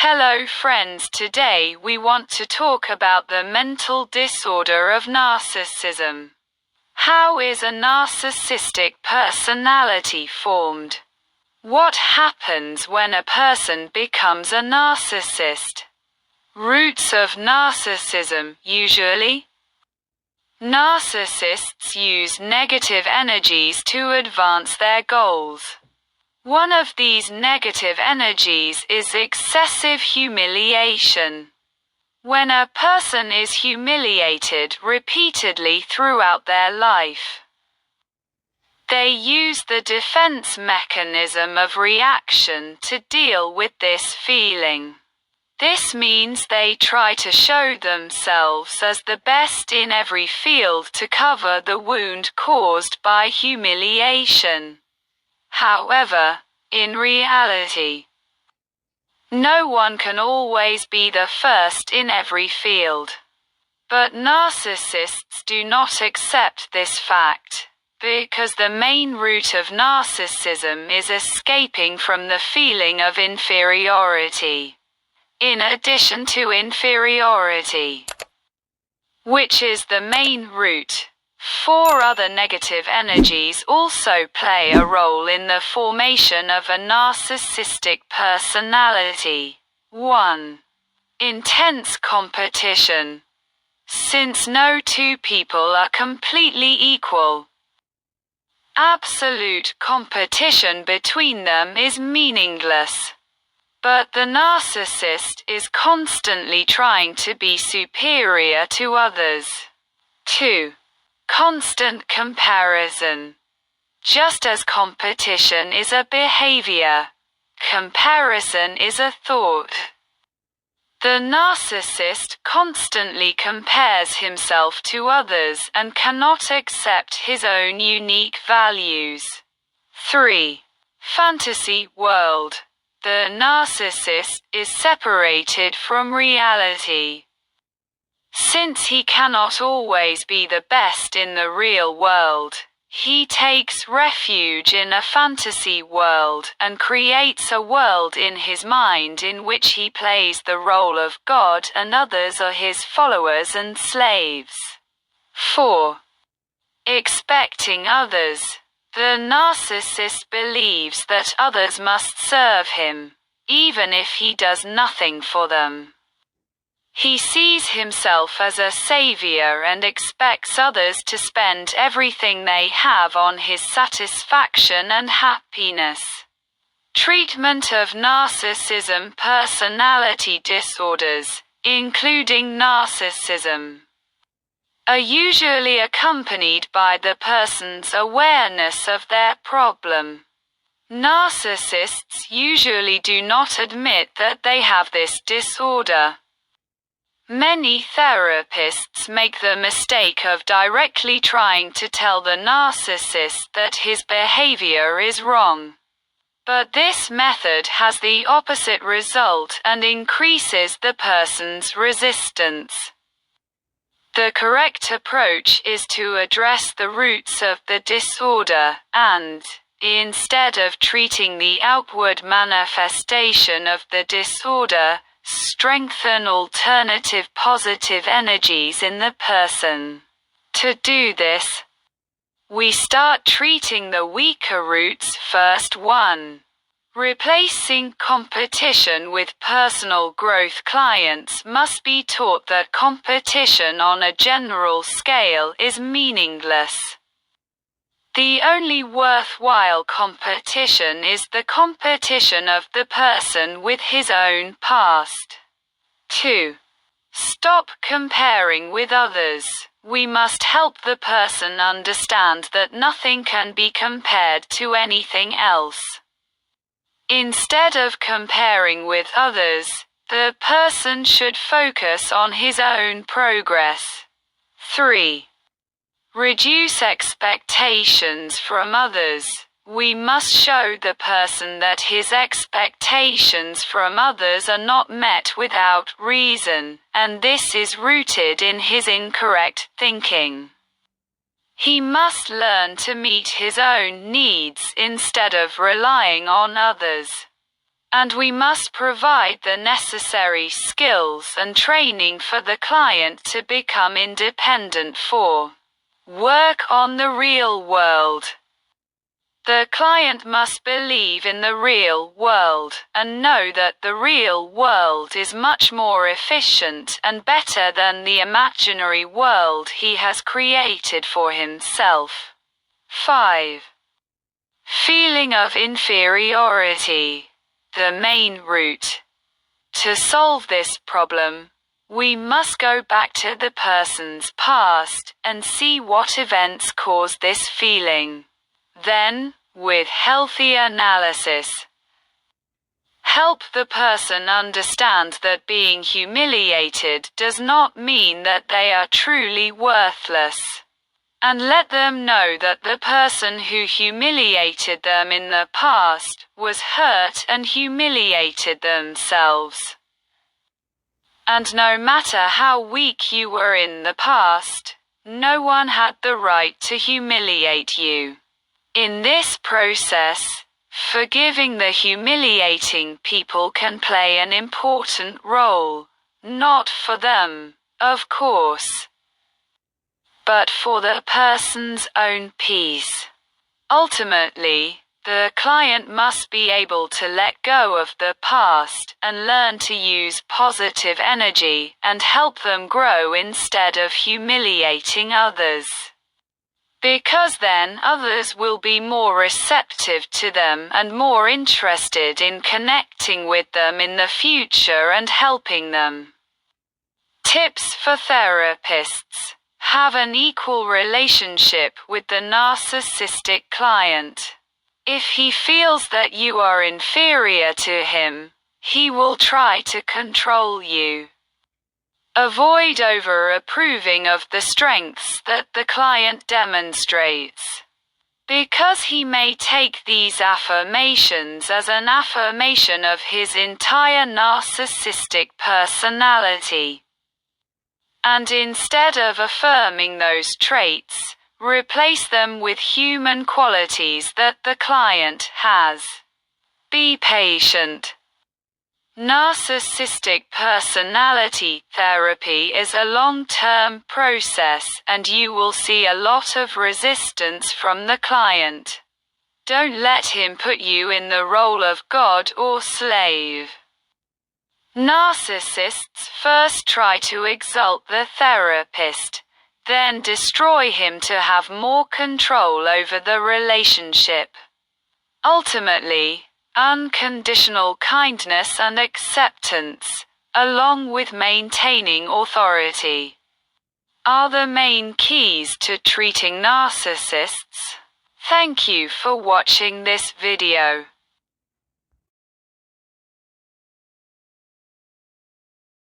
Hello friends, today we want to talk about the mental disorder of narcissism. How is a narcissistic personality formed? What happens when a person becomes a narcissist? Roots of narcissism, usually. Narcissists use negative energies to advance their goals. One of these negative energies is excessive humiliation. When a person is humiliated repeatedly throughout their life, they use the defense mechanism of reaction to deal with this feeling. This means they try to show themselves as the best in every field to cover the wound caused by humiliation. However, in reality, no one can always be the first in every field. But narcissists do not accept this fact, because the main root of narcissism is escaping from the feeling of inferiority. In addition to inferiority, which is the main root, 4 other negative energies also play a role in the formation of a narcissistic personality. 1. Intense competition. Since no two people are completely equal, absolute competition between them is meaningless. But the narcissist is constantly trying to be superior to others. 2. Constant comparison. Just as competition is a behavior, comparison is a thought. The narcissist constantly compares himself to others and cannot accept his own unique values. 3. Fantasy world. The narcissist is separated from reality. Since he cannot always be the best in the real world, he takes refuge in a fantasy world and creates a world in his mind in which he plays the role of God and others are his followers and slaves. 4. Expecting others. The narcissist believes that others must serve him, even if he does nothing for them. He sees himself as a savior and expects others to spend everything they have on his satisfaction and happiness. Treatment of narcissism. Personality disorders, including narcissism, are usually accompanied by the person's awareness of their problem. Narcissists usually do not admit that they have this disorder. Many therapists make the mistake of directly trying to tell the narcissist that his behavior is wrong. But this method has the opposite result and increases the person's resistance. The correct approach is to address the roots of the disorder and, instead of treating the outward manifestation of the disorder, strengthen alternative positive energies in the person. To do this, we start treating the weaker roots first. 1. Replacing competition with personal growth. Clients must be taught that competition on a general scale is meaningless. The only worthwhile competition is the competition of the person with his own past. 2. Stop comparing with others. We must help the person understand that nothing can be compared to anything else. Instead of comparing with others, the person should focus on his own progress. 3. Reduce expectations from others. We must show the person that his expectations from others are not met without reason, and this is rooted in his incorrect thinking. He must learn to meet his own needs instead of relying on others. and we must provide the necessary skills and training for the client to become independent. 4. Work on the real world. The client must believe in the real world, and know that the real world is much more efficient and better than the imaginary world he has created for himself. 5. Feeling of inferiority. The main root. To solve this problem, we must go back to the person's past and see what events caused this feeling. Then, with healthy analysis, help the person understand that being humiliated does not mean that they are truly worthless, and let them know that the person who humiliated them in the past was hurt and humiliated themselves. And no matter how weak you were in the past, no one had the right to humiliate you. In this process, forgiving the humiliating people can play an important role, not for them, of course, but for the person's own peace. Ultimately, the client must be able to let go of the past and learn to use positive energy and help them grow instead of humiliating others. Because then others will be more receptive to them and more interested in connecting with them in the future and helping them. Tips for therapists. Have an equal relationship with the narcissistic client. If he feels that you are inferior to him, he will try to control you. Avoid over-approving of the strengths that the client demonstrates, because he may take these affirmations as an affirmation of his entire narcissistic personality. And instead of affirming those traits, replace them with human qualities that the client has. Be patient. Narcissistic personality therapy is a long-term process, and you will see a lot of resistance from the client. Don't let him put you in the role of God or slave. Narcissists first try to exalt the therapist, then destroy him to have more control over the relationship. Ultimately, unconditional kindness and acceptance, along with maintaining authority, are the main keys to treating narcissists. Thank you for watching this video.